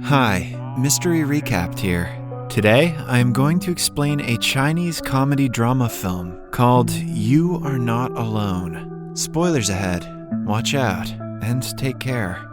Hi, Mystery Recapped here. Today, I am going to explain a Chinese comedy drama film called You Are Not Alone. Spoilers ahead. Watch out, and take care.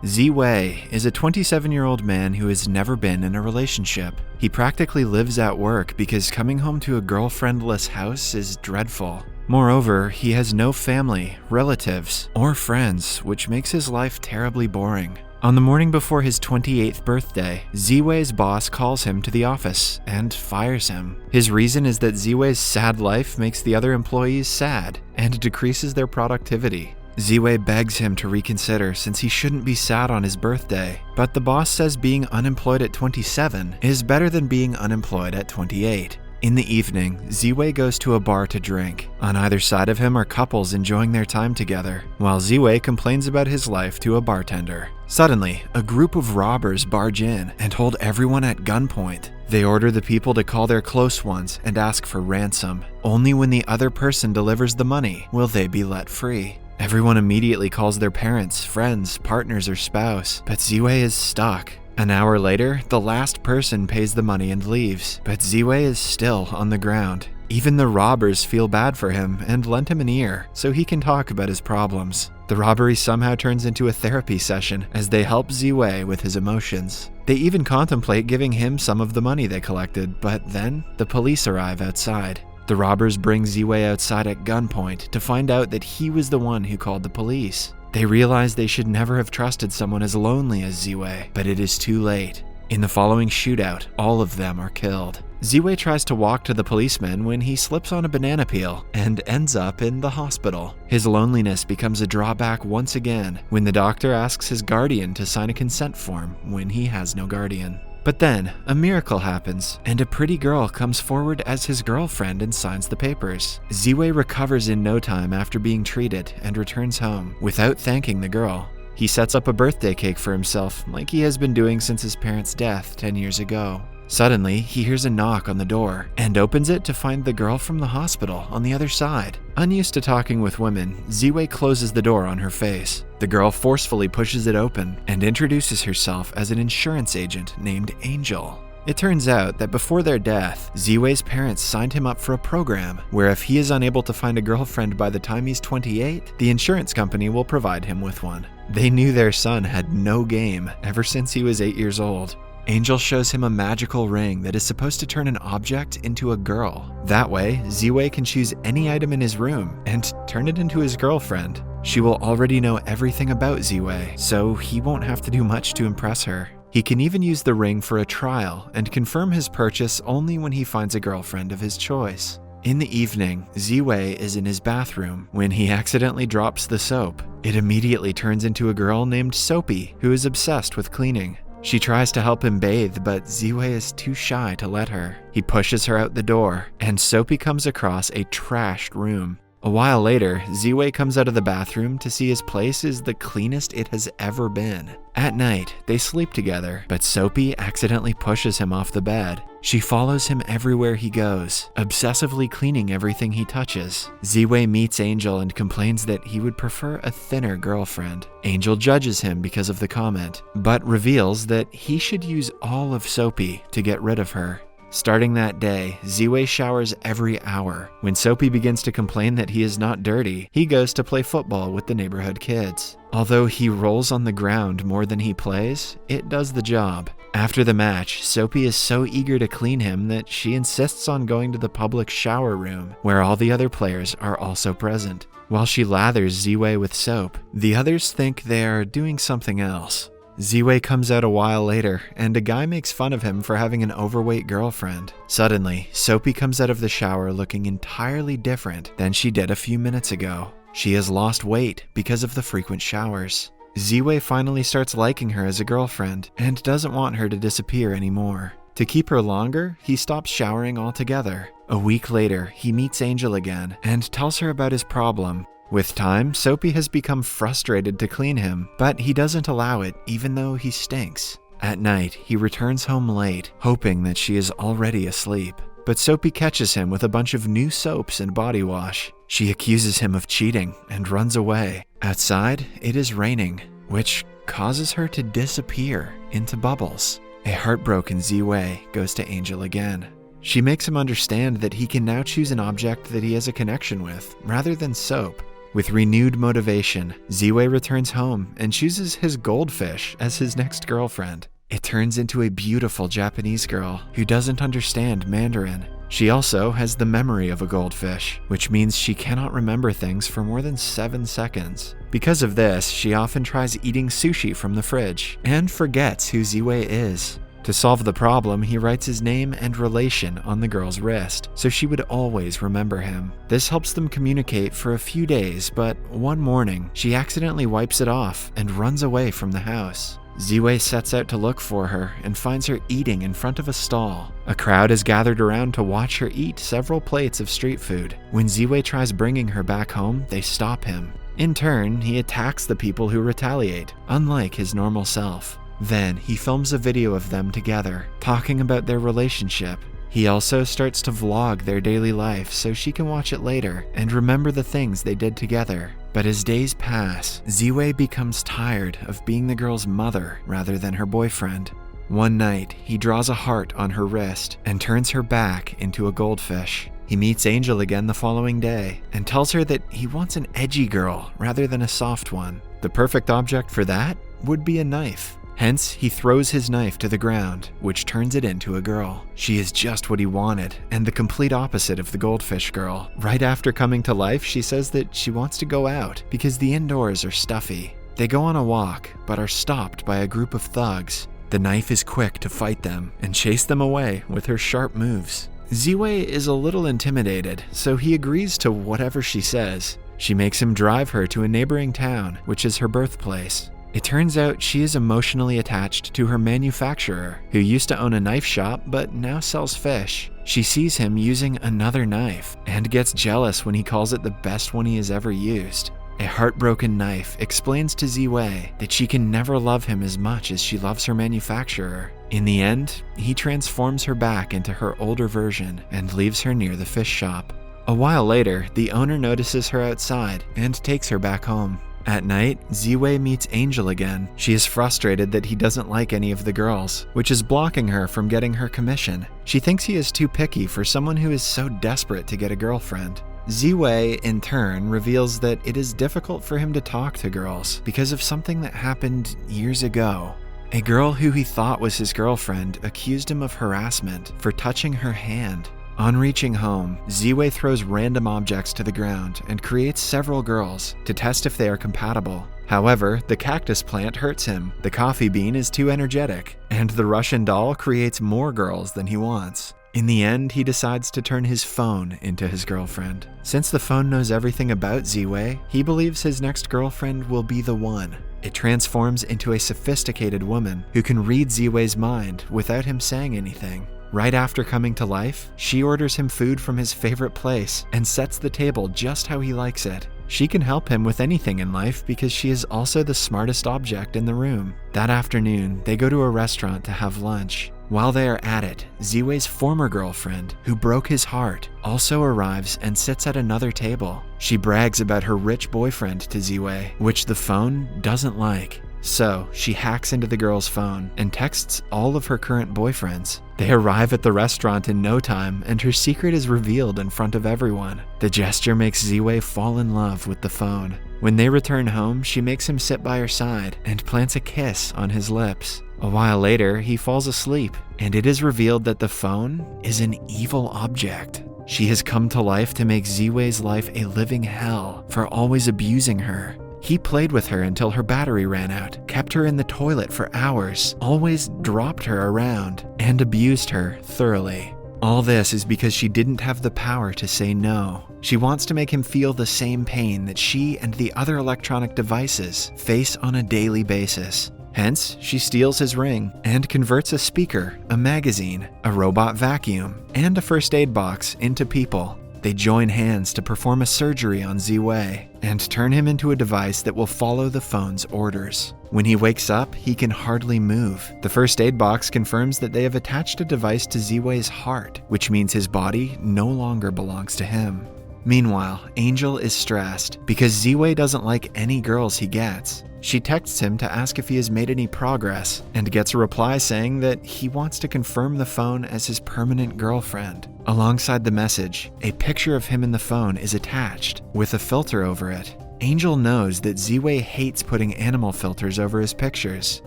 Ziwei is a 27-year-old man who has never been in a relationship. He practically lives at work because coming home to a girlfriendless house is dreadful. Moreover, he has no family, relatives, or friends, which makes his life terribly boring. On the morning before his 28th birthday, Ziwei's boss calls him to the office and fires him. His reason is that Ziwei's sad life makes the other employees sad and decreases their productivity. Ziwei begs him to reconsider since he shouldn't be sad on his birthday, but the boss says being unemployed at 27 is better than being unemployed at 28. In the evening, Ziwei goes to a bar to drink. On either side of him are couples enjoying their time together, while Ziwei complains about his life to a bartender. Suddenly, a group of robbers barge in and hold everyone at gunpoint. They order the people to call their close ones and ask for ransom. Only when the other person delivers the money will they be let free. Everyone immediately calls their parents, friends, partners, or spouse, but Ziwei is stuck. An hour later, the last person pays the money and leaves, but Ziwei is still on the ground. Even the robbers feel bad for him and lend him an ear so he can talk about his problems. The robbery somehow turns into a therapy session as they help Ziwei with his emotions. They even contemplate giving him some of the money they collected, but then the police arrive outside. The robbers bring Ziwei outside at gunpoint to find out that he was the one who called the police. They realize they should never have trusted someone as lonely as Ziwei, but it is too late. In the following shootout, all of them are killed. Ziwei tries to walk to the policeman when he slips on a banana peel and ends up in the hospital. His loneliness becomes a drawback once again when the doctor asks his guardian to sign a consent form when he has no guardian. But then, a miracle happens, and a pretty girl comes forward as his girlfriend and signs the papers. Ziwei recovers in no time after being treated and returns home, without thanking the girl. He sets up a birthday cake for himself, like he has been doing since his parents' death 10 years ago. Suddenly, he hears a knock on the door, and opens it to find the girl from the hospital on the other side. Unused to talking with women, Ziwei closes the door on her face. The girl forcefully pushes it open and introduces herself as an insurance agent named Angel. It turns out that before their death, Ziwei's parents signed him up for a program where if he is unable to find a girlfriend by the time he's 28, the insurance company will provide him with one. They knew their son had no game ever since he was 8 years old. Angel shows him a magical ring that is supposed to turn an object into a girl. That way, Ziwei can choose any item in his room and turn it into his girlfriend. She will already know everything about Ziwei, so he won't have to do much to impress her. He can even use the ring for a trial and confirm his purchase only when he finds a girlfriend of his choice. In the evening, Ziwei is in his bathroom when he accidentally drops the soap. It immediately turns into a girl named Soapy, who is obsessed with cleaning. She tries to help him bathe, but Ziwei is too shy to let her. He pushes her out the door, and Soapy comes across a trashed room. A while later, Ziwei comes out of the bathroom to see his place is the cleanest it has ever been. At night, they sleep together, but Soapy accidentally pushes him off the bed. She follows him everywhere he goes, obsessively cleaning everything he touches. Ziwei meets Angel and complains that he would prefer a thinner girlfriend. Angel judges him because of the comment, but reveals that he should use all of Soapy to get rid of her. Starting that day, Ziwei showers every hour. When Soapy begins to complain that he is not dirty, he goes to play football with the neighborhood kids. Although he rolls on the ground more than he plays, it does the job. After the match, Soapy is so eager to clean him that she insists on going to the public shower room, where all the other players are also present. While she lathers Ziwei with soap, the others think they are doing something else. Ziwei comes out a while later, and a guy makes fun of him for having an overweight girlfriend. Suddenly, Soapy comes out of the shower looking entirely different than she did a few minutes ago. She has lost weight because of the frequent showers. Ziwei finally starts liking her as a girlfriend, and doesn't want her to disappear anymore. To keep her longer, he stops showering altogether. A week later, he meets Angel again, and tells her about his problem. With time, Soapy has become frustrated to clean him, but he doesn't allow it even though he stinks. At night, he returns home late, hoping that she is already asleep. but Soapy catches him with a bunch of new soaps and body wash. She accuses him of cheating and runs away. Outside, it is raining, which causes her to disappear into bubbles. A heartbroken Ziwei goes to Angel again. She makes him understand that he can now choose an object that he has a connection with, rather than soap. With renewed motivation, Ziwei returns home and chooses his goldfish as his next girlfriend. It turns into a beautiful Japanese girl who doesn't understand Mandarin. She also has the memory of a goldfish, which means she cannot remember things for more than 7 seconds. Because of this, she often tries eating sushi from the fridge and forgets who Ziwei is. To solve the problem, he writes his name and relation on the girl's wrist, so she would always remember him. This helps them communicate for a few days, but one morning, she accidentally wipes it off and runs away from the house. Ziwei sets out to look for her and finds her eating in front of a stall. A crowd is gathered around to watch her eat several plates of street food. When Ziwei tries bringing her back home, they stop him. In turn, he attacks the people who retaliate, unlike his normal self. Then, he films a video of them together, talking about their relationship. He also starts to vlog their daily life so she can watch it later and remember the things they did together. But as days pass, Ziwei becomes tired of being the girl's mother rather than her boyfriend. One night, he draws a heart on her wrist and turns her back into a goldfish. He meets Angel again the following day and tells her that he wants an edgy girl rather than a soft one. The perfect object for that would be a knife. Hence, he throws his knife to the ground, which turns it into a girl. She is just what he wanted, and the complete opposite of the goldfish girl. Right after coming to life, she says that she wants to go out because the indoors are stuffy. They go on a walk, but are stopped by a group of thugs. The knife is quick to fight them and chase them away with her sharp moves. Ziwei is a little intimidated, so he agrees to whatever she says. She makes him drive her to a neighboring town, which is her birthplace. It turns out she is emotionally attached to her manufacturer, who used to own a knife shop but now sells fish. She sees him using another knife and gets jealous when he calls it the best one he has ever used. A heartbroken knife explains to Ziwei that she can never love him as much as she loves her manufacturer. In the end, he transforms her back into her older version and leaves her near the fish shop. A while later, the owner notices her outside and takes her back home. At night, Ziwei meets Angel again. She is frustrated that he doesn't like any of the girls, which is blocking her from getting her commission. She thinks he is too picky for someone who is so desperate to get a girlfriend. Ziwei, in turn, reveals that it is difficult for him to talk to girls because of something that happened years ago. A girl who he thought was his girlfriend accused him of harassment for touching her hand. On reaching home, Ziwei throws random objects to the ground and creates several girls to test if they are compatible. However, the cactus plant hurts him, the coffee bean is too energetic, and the Russian doll creates more girls than he wants. In the end, he decides to turn his phone into his girlfriend. Since the phone knows everything about Ziwei, he believes his next girlfriend will be the one. It transforms into a sophisticated woman who can read Ziwei's mind without him saying anything. Right after coming to life, she orders him food from his favorite place and sets the table just how he likes it. She can help him with anything in life because she is also the smartest object in the room. That afternoon, they go to a restaurant to have lunch. While they are at it, Ziwei's former girlfriend, who broke his heart, also arrives and sits at another table. She brags about her rich boyfriend to Ziwei, which the phone doesn't like. So, she hacks into the girl's phone and texts all of her current boyfriends. They arrive at the restaurant in no time, and her secret is revealed in front of everyone. The gesture makes Ziwei fall in love with the phone. When they return home, she makes him sit by her side and plants a kiss on his lips. A while later, he falls asleep, and it is revealed that the phone is an evil object. She has come to life to make Ziwei's life a living hell for always abusing her. He played with her until her battery ran out, kept her in the toilet for hours, always dropped her around, and abused her thoroughly. All this is because she didn't have the power to say no. She wants to make him feel the same pain that she and the other electronic devices face on a daily basis. Hence, she steals his ring and converts a speaker, a magazine, a robot vacuum, and a first aid box into people. They join hands to perform a surgery on Ziwei and turn him into a device that will follow the phone's orders. When he wakes up, he can hardly move. The first aid box confirms that they have attached a device to Ziwei's heart, which means his body no longer belongs to him. Meanwhile, Angel is stressed because Ziwei doesn't like any girls he gets. She texts him to ask if he has made any progress and gets a reply saying that he wants to confirm the phone as his permanent girlfriend. Alongside the message, a picture of him in the phone is attached with a filter over it. Angel knows that Ziwei hates putting animal filters over his pictures,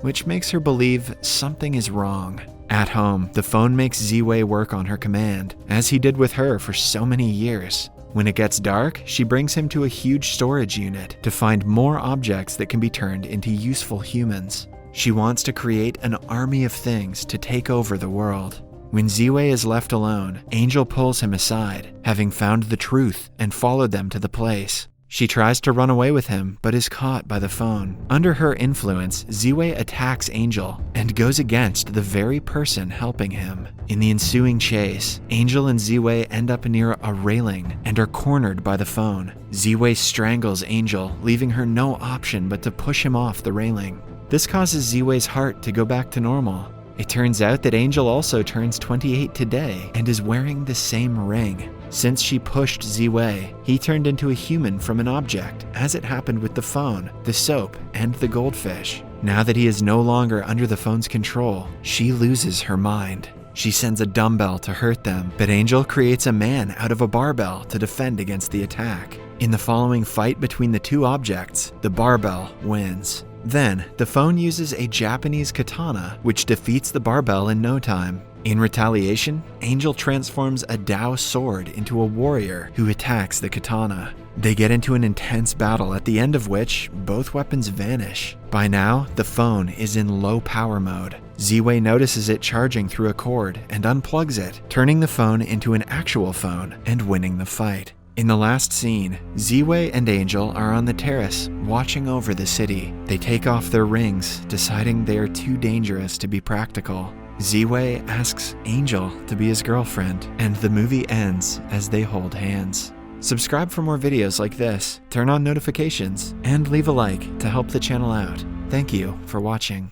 which makes her believe something is wrong. At home, the phone makes Ziwei work on her command, as he did with her for so many years. When it gets dark, she brings him to a huge storage unit to find more objects that can be turned into useful humans. She wants to create an army of things to take over the world. When Ziwei is left alone, Angel pulls him aside, having found the truth and followed them to the place. She tries to run away with him, but is caught by the phone. Under her influence, Ziwei attacks Angel and goes against the very person helping him. In the ensuing chase, Angel and Ziwei end up near a railing and are cornered by the phone. Ziwei strangles Angel, leaving her no option but to push him off the railing. This causes Ziwei's heart to go back to normal. It turns out that Angel also turns 28 today and is wearing the same ring. Since she pushed Ziwei, he turned into a human from an object, as it happened with the phone, the soap, and the goldfish. Now that he is no longer under the phone's control, she loses her mind. She sends a dumbbell to hurt them, but Angel creates a man out of a barbell to defend against the attack. In the following fight between the two objects, the barbell wins. Then, the phone uses a Japanese katana, which defeats the barbell in no time. In retaliation, Angel transforms a Dao sword into a warrior who attacks the katana. They get into an intense battle at the end of which both weapons vanish. By now, the phone is in low power mode. Ziwei notices it charging through a cord and unplugs it, turning the phone into an actual phone and winning the fight. In the last scene, Ziwei and Angel are on the terrace watching over the city. They take off their rings, deciding they are too dangerous to be practical. Ziwei asks Angel to be his girlfriend, and the movie ends as they hold hands. Subscribe for more videos like this, turn on notifications, and leave a like to help the channel out. Thank you for watching.